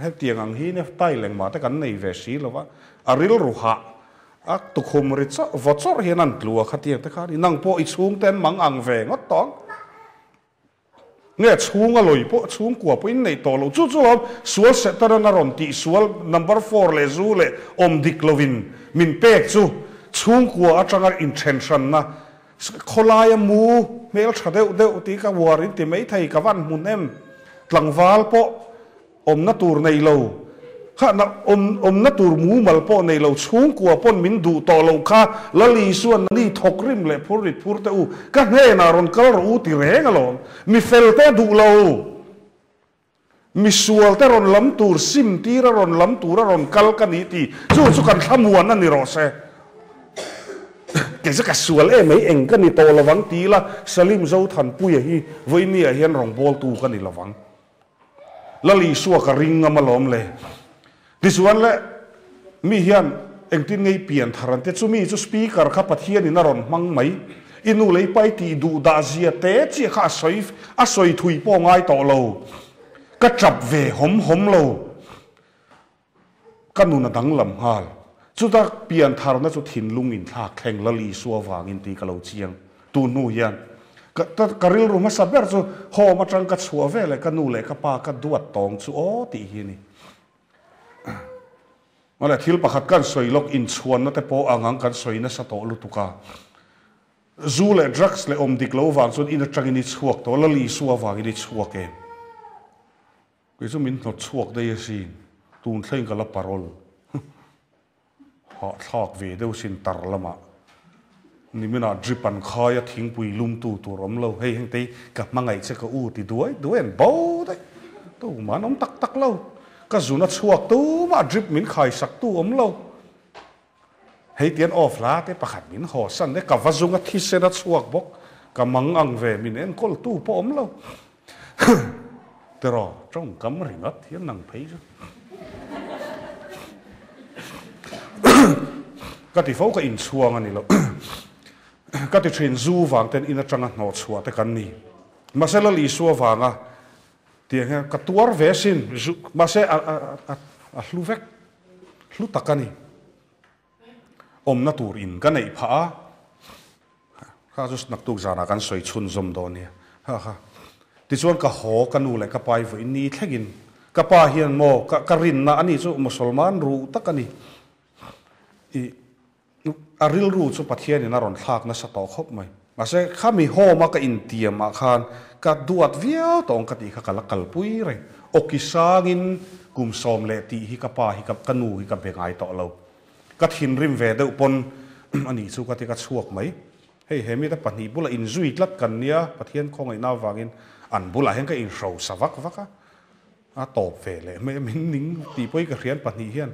ให้เตียงอังฮีเนี่ยใต้แหล่งมาแต่กันในเวสีแล้วว่าอาริลรุหะ ác tục hôm rồi cho vợ cho hiện ăn lúa khát tiền thế khác đi năng po ít xuống tên mắng ăn về ngót tóng nghe xuống lối po xuống của po in này tổ lô chút chút lắm sual sẽ ta na ron ti sual number 4 le zu le dik lovin min pek chu xuống của atanga intention na kholaya mu mel thadeu deu ti ka warin ti mai thai ka van mun em tlangwal po na tur nei lo ha na na tur mu mal po nei lo chung kwa pon min du to lo kha lali suan ni thok rim le phurit phur te u ka ne na ron kal ru ti reng alo mi fel te du lo mi sual te ron lam tur sim ti ra ron lam tur ron kal ka ni ti chu kan thamuan ani ro se cái cái sual em ấy anh cái này to là vắng tí là salim dâu thần pui hi với nia hiền rong bol tu cái này là vắng là lì xua cái ring mà lom le đi suan le mi hiền anh tin ngay biển thằng tết chú mi chú speaker khắp bát hiền in ron mang mấy inu lấy pai ti du da zia te chi kha soi thui po ngai to lo cái chập về hom lo cái nu na dang lam hal chú ta biển thảo na chú thìn lung in thạc khen lali xua vàng in tì cả lâu chiang tu nu hiền cái ril rum sắp bер chú ho mà trăng cái xua về lại cái nu lại cái pa cái duat tong chú ó tì hiền ni mà lại thiếu bạc cái soi lok in chuan nó te po angang cái soi na sa to lu tu ka zu le drugs le dik lo vàng chú in trăng in chuak to lali xua vàng in chuak em cái chú mình nó chuak đây xin tuôn lên cái la parol họ thọc về đâu xin tar lắm ạ, ni mình nói dripan khai thính bùi lum tu rắm lâu hay hành tây gặp mang ngày sẽ có u thì đuối anh bao đấy, tu mà nó tắc lâu, cái dù nó chuộc tu mà drip mình khai sắc tu lâu, hay tiền off lá thế bạc mình họ sẵn đấy cả vắt dùng cái thịt sẽ nó chuộc bốc, cả mang ăn về mình em có tu po lâu, thế rồi trong cấm rình ớt thiên năng thấy chứ. Các tỷ phẫu cái in chuang anh lo, các tỷ train du vàng tên in trăng nọ chua te kan ni, mà sẽ là lý xua vàng à, tiếng nghe các tuar vé xin, mà sẽ lu vek, lu tak kan ni, na tur in cái này phá, ha just nak tu zana kan soi chun zom do ni, ha, tí chuan cả hồ kan nu lại cả pai với ni thegin, cả pa hiền mo cả rin na ani chu Musulman ru tak kan ni. Aril ru chu pathian in aron thak na sa to khop mai ma se khami ho ma ka in tiam ma khan ka duat via tong ka ti kha kala kalpui re okisangin kum som le ti hi ka pa hi ka kanu hi ka bengai to lo ka thin rim ve de upon ani chu ka ti ka chuak mai hei hemi ta pani bula in zui tlat kan nia pathian khong ai na wangin an bula hen ka in ro savak vaka a top ve le me min ning ti poi ka rian pani hian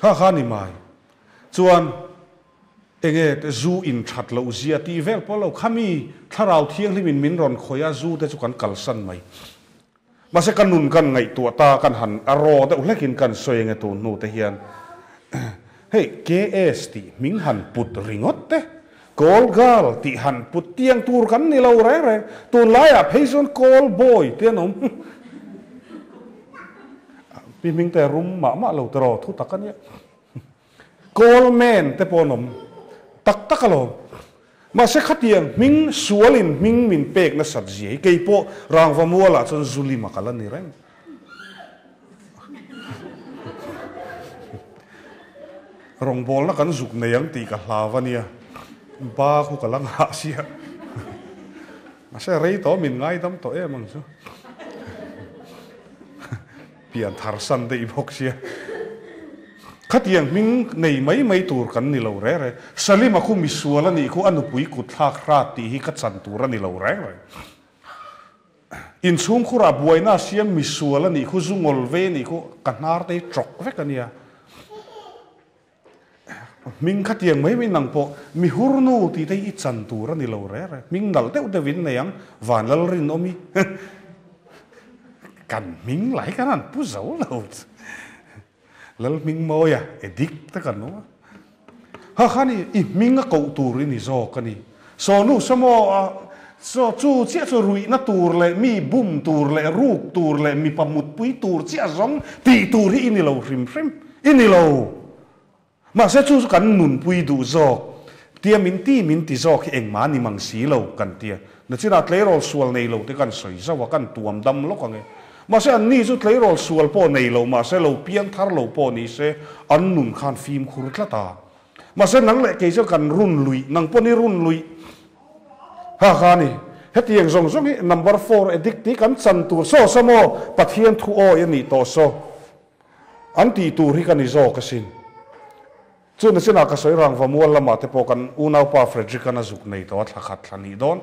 ha ni mai chuan enge te zu in that lo zia ti vel polo khami tharau thiang limin min ron khoya zu te chu kan kalsan mai ma se kanun kan ngai tu ta kan han aro te ulekin kan soenge tu nu te hian hey KST min han put ringot te call girl ti han put tiang tur kan ni lo re tu lai a pheison call boy te nom pi ming te rum ma lo tro thu takan ya call man te ponom tak alo ma se khatiang ming sualin ming min pek na sabji ke po rang va muala chon zuli makala ni reng rong bol na kan zuk neyang ti ka hlavania ba khu kalang ha sia ma se rei to min ngai dam to mang chu pian tharsan de ibok sia khatiang ming nei mai tur kan ni lo re salima khu misuala ni khu anu pui ku thak ra ti hi ka chan tur ni lo re in chung khura buaina siam misuala ni khu zungol ve ni khu kanar te trok ve kania ming khatiang mai nang po mi hurnu ti te i chan tur ni lo re ming dal te de vin neyang van lal rin omi kan ming lai kanan pu zo lo lal ming moya edik ta kan no ha khani I ming a ko tur ni zo kani so nu samo so chu chia so rui na tur le mi bum tur le ruk tur le mi pamut pui tur chia zong ti tur hi ni lo rim ini lo mà sẽ chú cần nụn bùi đủ giọt tia min ti giọt khi anh má ni mang xí lâu cần tia nó chỉ là lấy rồi xuân này lâu thì cần sấy ra và cần tuầm đâm lúc cái mà sẽ anh ni chút lấy rồi xuân po này lâu mà sẽ lâu piang thar lâu po này sẽ anh nụn khan phim khurt là ta mà sẽ nắng lại cái cho cần run lùi nắng po ni run lùi ha khani hết tiếng rong rong number 4 addicti kan chan tu so samo pathian thu o yani to so anti tu ri kan izo ka sin chu na sina ka soi rang va mual lama te po kan unau pa frederick kan azuk nei to thla khat thani don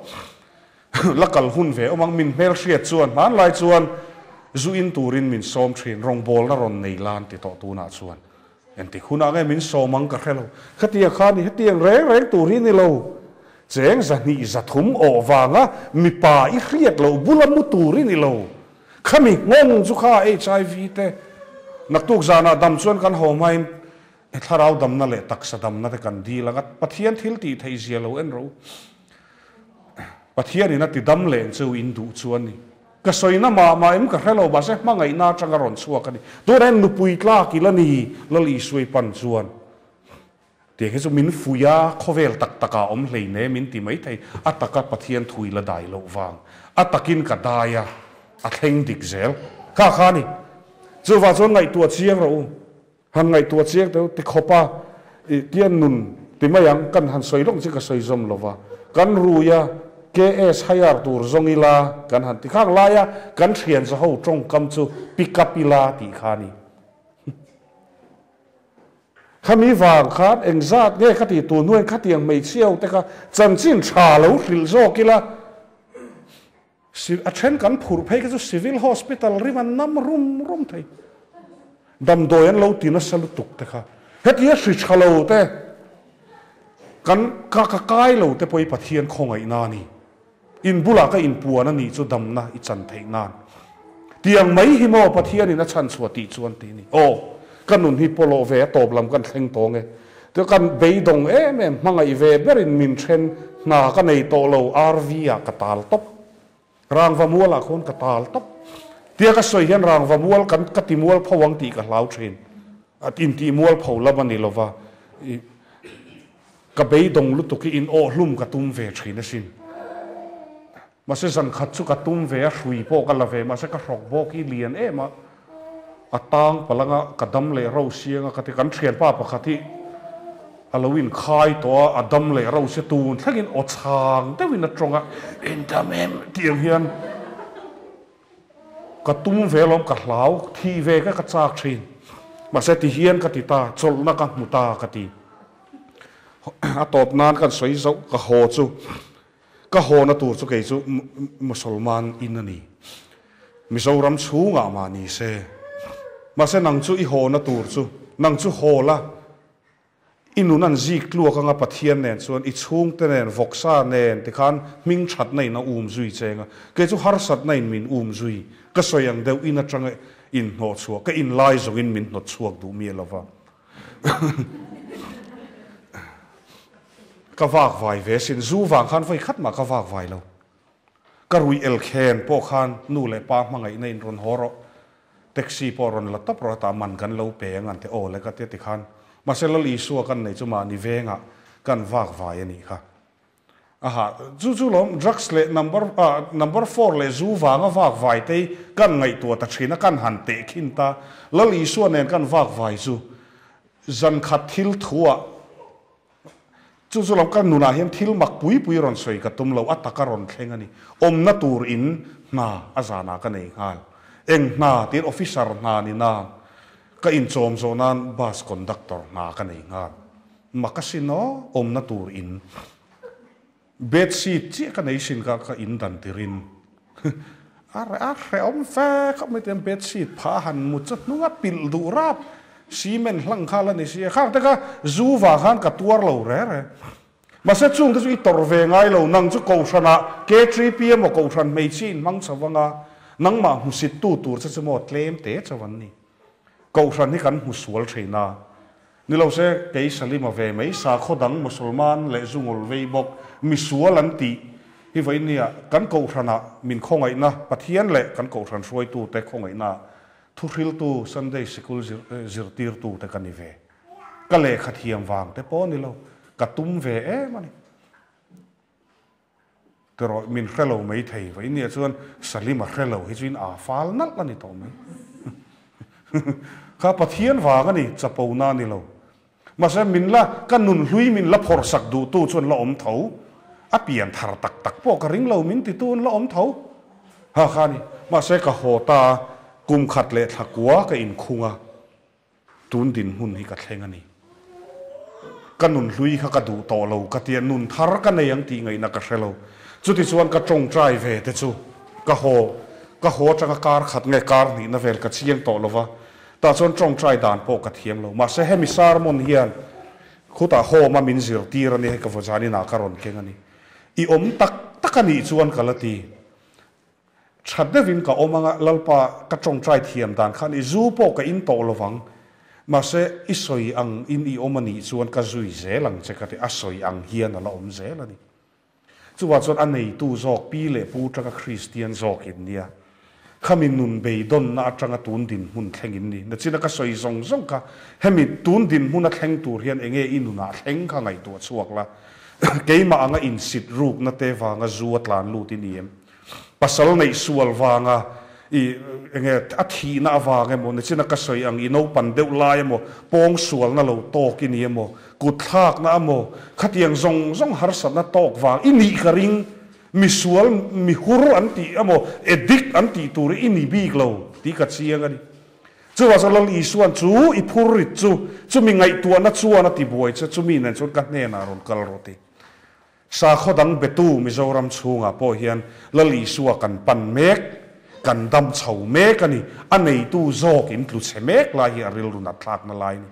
lakal hun ve omang min mel hriat chuan man lai chuan zu in turin min som thin rong bol na ron nei lan ti to tu na chuan en ti khuna nge min somang ka khelo khatia khani hetiang reng turin ni lo cheng zani zathum o wanga mi pa I hriat lo bulamu turin ni lo khami ngong chu kha HIV te naktuk zana dam chuan kan homain tharau dam na le taksa dam na te kan di langa pathian thil ti thei zia lo en ro pathian ina ti dam le chu in du chuan ni ka soina ma em ka hello ba se mangai na changa ron chuak ani to ren nu pui tla ki lani lali sui pan chuan te ke chu min fuya khovel tak taka om hlei ne min ti mai thei ataka pathian thui la dai lo wang atakin ka daya a thleng dik zel kha khani chu wa chon ngai tua chiang ro han ngai tua chiang te khopa tian nun ti mayang kan han soi long chi ka soi zom lova kan ruya KS hayar tur zongila kan han ti khang laya kan thian za ho trong kam chu pick up ila ti khani khami wang khat engzat nge khati tu nuai khatiang mei chiao te ka chanchin tha lo hril zo kila a then kan phur phei ka chu civil hospital riman nam rum thei dam doyan lo tina salu tuk te kha hetia sri chalo te kan ka kai lo te poi pathian khongai na ni in bula ka in puana ni chu dam na I chan thei nan tiang mai hi mo pathian ina chan chuati chuan ti ni o kanun hi polo ve top lam kan thleng to nge te kan beidong em mangai ve berin min then na ka nei to lo RV a ka tal top rang va muala khon ka tal top tia ka soi hian rang va mual kan ka ti mual phawang ti ka hlau thin atin ti mual phaw lamani lova ka beidong lu to ki in o hlum ka tum ve thina sin ma se san khat chu ka tum ve a hrui po ka la ve ma se ka hrok bo ki lian ema atang palanga kadam le ro sianga ka ti kan thian pa pakhati Halloween khai to adam le ro se tun thlagin o chang te win atronga intamem tiang hian ka tum ve lom ka hlau thi ve ka chak thin ma se ti hian ka ti ta chol na ka muta ka ti a top nan kan soi zo ka ho chu ka ho na tur chu ke chu musulman inani mizoram chunga ma ni se ma se nang chu I ho na tur chu nang chu ho la inunan zik lu ka nga pathian nen chuan I chung te nen voksa nen ti khan ming that nei na zui chenga ke chu har sat nei min zui ka soyang deu ina tanga in no chuak ka in lai zong in min no chuak du mi lova ka wak vai ve sin zu wang khan voi khat ma ka wak vai lo ka rui el khen po khan nu le pa mangai nei ron horo taxi po ron la top ro ta man kan lo pe ngan te o le ka te ti khan ma se lo li su kan nei chu ma ni venga kan wak vai ani kha aha chu lom drugs le number 4 le zu wanga wak vai te kan ngai tu ta thina kan han te khin ta lo li su nen kan wak vai chu zan khat thil thua chu lom kan nuna hian thil mak pui ron soi ka tum lo ataka ron thleng ani om na tur in na azana ka nei ngal eng na tin officer na ni na ka in chom zo nan bus conductor na ka nei ngal makasino om na tur in bed sheet chi ka nei sin ka in dan tirin are om fa ka me tem bed sheet pha han mu chat nuwa pil du rap cement hlang khala ni sia khang ta ka zu wa khan ka tuar lo re ma se chung ta chu I tor ve ngai lo nang chu ko thana K3PM mo ko than mei chin mang chawanga nang ma hu sit tu tur cha mo tlem te chawan ni ko than ni kan hu sual theina ni lo se ke salima ve mei sa khodang musulman le zungol ve bok mi sual an ti hi vai nia kan ko thana min khongai na pathian le kan ko than roi tu te khongai na thu hril tu Sunday school zirtir tu te kan ni ve ka le khathiam wang te po ni lo ka tum ve mani tero min hello mai thei vai ni chuan salima hello hi chuin a fal nal ani to mai kha pathian wang ani chapo na ni lo ma se min la kan nun hlui min la phor sak du tu chuan la om tho a pian thar tak tak po ka ring lo min ti tun la om tho ha khani ma se ka hota kum khat le thakwa ka in khunga tun din hun hi ka thleng ani kan nun hlui kha ka du to lo ka tian nun thar ka nei ang ti ngai na ka hrelo chuti chuan ka tong trai ve te chu ka ho changa kar khat nge kar ni na vel ka chiang to lova ta chuan tong trai dan po ka thiam lo ma se hemi sarmon hian khuta ho ma min zir tir ani ka vojani na karon keng ani I om tak takani chuan kalati chadevin ka omanga lalpa ka tong trai thiam dan khan I zu po ka in to lovang ma se isoi ang in I omani chuan ka zui zelang chekati asoi ang hian ala om zelani chuwa chuan anei tu zok pi le pu tanga Christian zok in nia khamin nun beidon na atanga tun din hun thlengin ni na china ka soi zong zong ka hemi tun din hun a thleng tur hian enge inuna thleng kha ngai tu chuak la keima anga in sit ruk na te wanga zuat lan lu ti niem pasal nei sual wanga I enge athi na awanga mo na china ka soi ang ino pan deuh lai mo pong sual na lo tok ki niem mo kuthak na mo khatiang zong zong har sat na tok wang ini ka ring misual mihur anti amo edik anti turi ini big lo ti ka chiang ani chu wa salal isuan chu I phurit chu mi ngai tu na chuana ti boi chu mi nan chu ka ne na ron kal roti sa khodang betu mizoram chunga po hian lali suwa kan pan mek kan dam chau mek ani anei tu zok in tlu chemek la hi aril runa thak na lai ni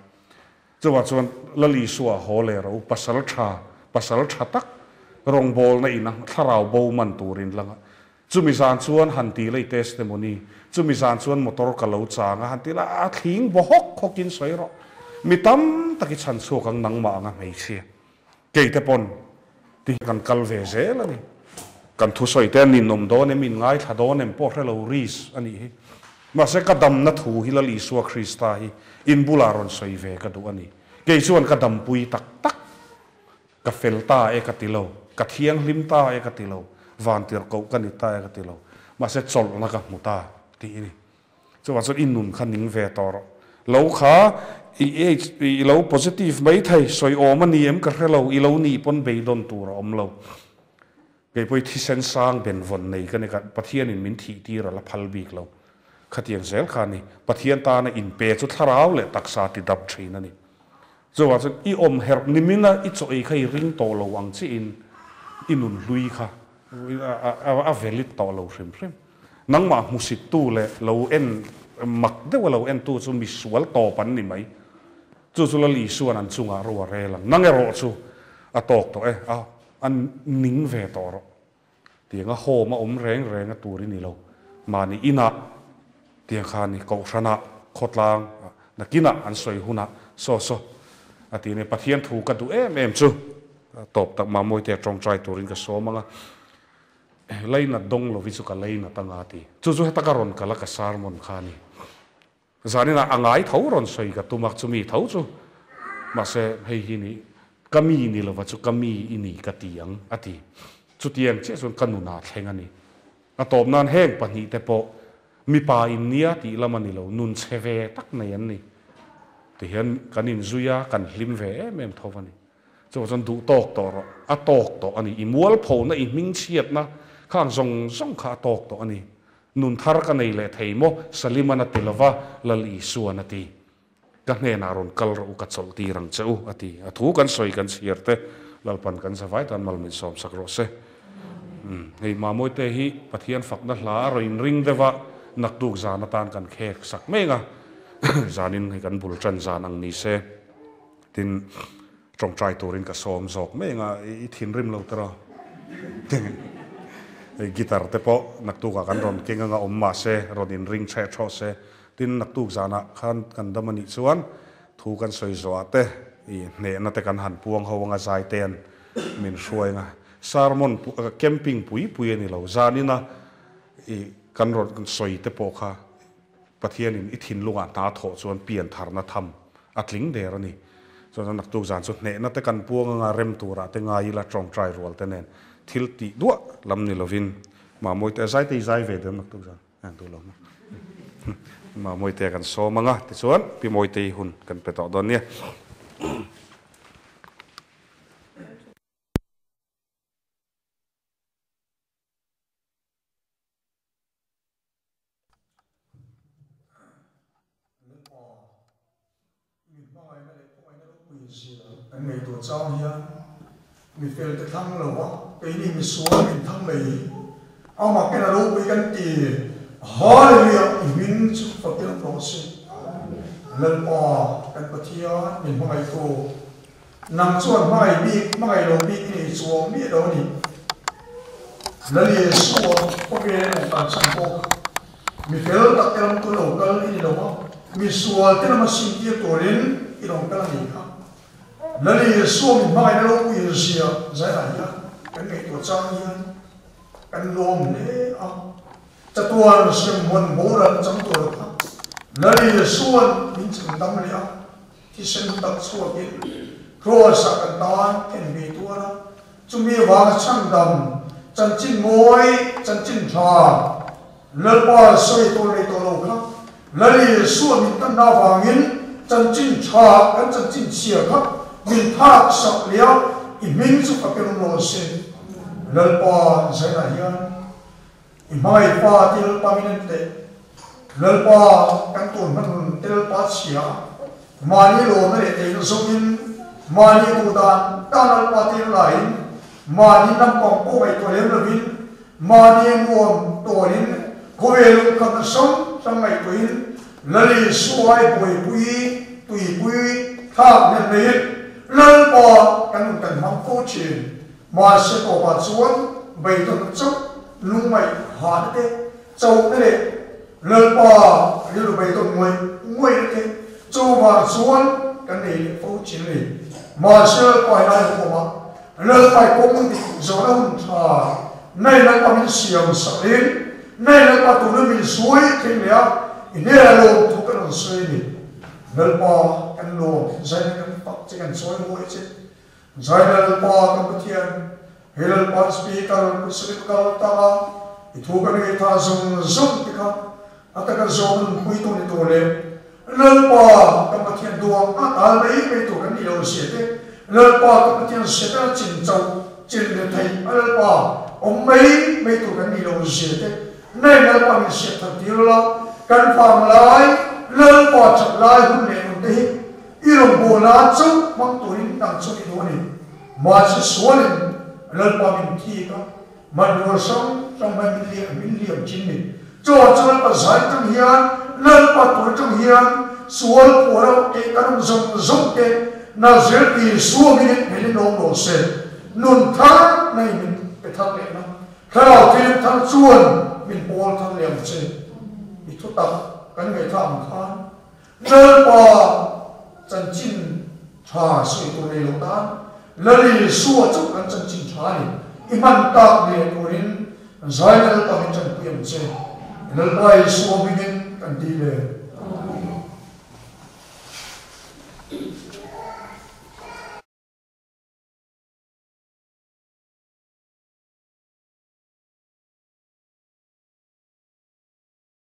chu wa chuan lali suwa hole ro pasal tha tak rong bol na ina tharau bo man turin langa chumi san chuan hanti lei testimony chumi san chuan motor ka lo changa hanti la a thing bo hok khokin soiro mitam taki chan chu kang nang ma nga mei chi ke te pon ti kan kal ve zelani kan thu soi te nin nom do ne min ngai thado nem po relo ris ani hi ma se ka dam na thu hi la li suwa Krista hi in bularon soi ve ka du ani ke chuan ka dam pui tak tak ka felta e ka tilo ka thiang limta e ka tilo van tir ko kanita e ka tilo ma se chol na ka muta ti ni chuwa chuan in nun khan ning ve tor lo kha I lo positive mai thai soi om ani em ka relo I lo ni pon be don tur om lo ke poi thi sen sang ben von nei ka ne ka pathian in min thi ti ra la phal bik lo khatiang zel khani pathian ta na in pe chu tharau le taksa ti dap thin ani zo wa chu I om her nimina I choi khai ring to lo wang chi in inun lui kha a velit to lo rim nang ma musit tu le lo en mak de wa lo en tu chu mi sual to pan ni mai chu la li suan an chunga ro re lang nang ero chu a tok to an ning ve to ro tianga ho ma om reng a turi ni lo mani ina tiang khani ko rana khotlang nakina an soi huna so atine pathian thu ka du em chu top tak ma moi te trong trai turin ka so manga leina dong lo visu ka leina tanga ti chu takaron kala ka sarmon khani zanina angai thoron soi ka tumak chumi tho chu ma se hei hi ni kami ni lo wa chu kami ini ka tiang ati chu tiang che son kanuna thlengani a top nan heng pani te po mi pa in nia ti lamani lo nun cheve tak nei an ni ti hian kanin zuya kan hlim ve em thowani chuan du tok to a tok to ani imual pho na I ming chiat na khang zong kha tok to ani nun thar ka nei le theimo salimana tilova lali suanati ka ne na ron kal ro ka chol ti rang cheu ati athu kan soi kan sierte lalpan kan savai tan mal min som sak ro se hei ma moi te hi pathian fakna hla ro in ring dewa nak duk zana tan kan khek sak menga zanin kan bul tran zan ang ni se tin trong trai turin ka som zok menga I thin rim lo tro gitar te po nak tu ka kan ron kenga nga omma se rodin ring che tho se tin nak tu zana khan kan damani chuan thu kan soi zo ate I ne na te kan han puang hawanga zai ten min hruainga sarmon camping pui ani lo zanina I kan ron kan soi te po kha pathian in I thin lunga ta tho chuan pian tharna tham atling der ani cho nên nặc tu giàn chút nè nó tới căn buông ngà rem tu ra tới ngà y là trồng trai ruột tên nè thil tị đũa làm như là vin mà môi té giải tị giải về được nặc tu giàn anh tu lòng mà môi té căn số mà ngà thì xuống bị môi té hun căn phải tọt đòn nè anh ngày tuổi trao hiền mình phải được thăng lỗ cái này mình xuống mình thăng lấy ông mà cái nào đâu bị cái gì hỏi liệu mình chụp phật cái đó xin lần bỏ cái bát thia mình không ai cô nằm chuồn không ai đâu bị cái này xuống biết đâu đi lần này xuống có cái này làm sao cô mình phải đặt cái làm tôi đầu cái này đâu mình xuống cái mà xin kia tuổi đến cái đồng cái này khác lần này xuống mình mai nó đâu có gì giải lại nhá cái ngày tuổi trang hiền cái lom đấy chặt tuần xem muốn bố lần trong tuổi khác lần này xuống mình chừng tâm này thì xem đặt xuống cái rồi sao cái tan cái ngày tuổi đó chúng mình vào trang đầm chân chín môi chân chín trà lần qua xoay tôi này tôi đâu khác lần này xuống mình tâm nào vàng in chân chín trà cái chân chín xìa khác mình thác sọc liao mình chụp cái lồng xin lần qua giải lại hiền mai qua tiêu pa mình tệ lần qua căn tuần mình tiêu pa xia mani lô này để nó sống in mani tu đan lần qua tiêu lại mani nằm bóng cô bảy tuổi lên là vin mani muôn tuổi lên cô về lúc cầm sống trong ngày tuổi lần xuôi bùi bùi thác nên đấy lần bỏ căn cần mong cố chuyện mà sẽ có bà xuống bày tuần chốc lung mày hóa thế châu thế này lần bỏ như là bày tuần nguy thế châu bà xuống cái này cố chuyện này mà sẽ quay lại của bà lần phải cố mình thì gió nó hùng thả này là bà mình xiềng sợ đến này là bà tụi nó mình suối thế này này là lộn thuộc cái đồng suy này lần bỏ căn lộn dây chỉ cần soi mũi chứ rồi là bỏ cái thiên hay là bỏ speaker speaker ta thì thu cái này ta dùng thì không ta cái dùng quy tụ thì tụ lên lần bỏ cái thiên đuông ta lấy cái tụ cái gì đâu xịt đấy lần bỏ cái thiên xịt là chỉnh châu chỉnh để thấy lần bỏ ông mấy tụ cái gì đâu xịt đấy này là bỏ mình xịt thật tiêu lo cần phòng lại lần bỏ chặt lại hôm nay hôm nay ilong bola chok mang turin tang chok idoni ma si sualin lần qua mình thi ka man ro song trong mình liệm chín mình cho pa giải trong hiền lần qua tuổi trong hiền sual của đâu cái căn rong cái na dễ thì sual mình nông đồ sen nun thang này mình phải thang lệ nó kalau thì thang sual mình bol thang liệm sen bị thốt tập cái người tham khan lần qua chân chín trà suy tu này lâu tan lần xua chúc ăn chân chín trà này iman tak này tu in giải là tao mình chân quyển chơi lần này xua mình kan đi về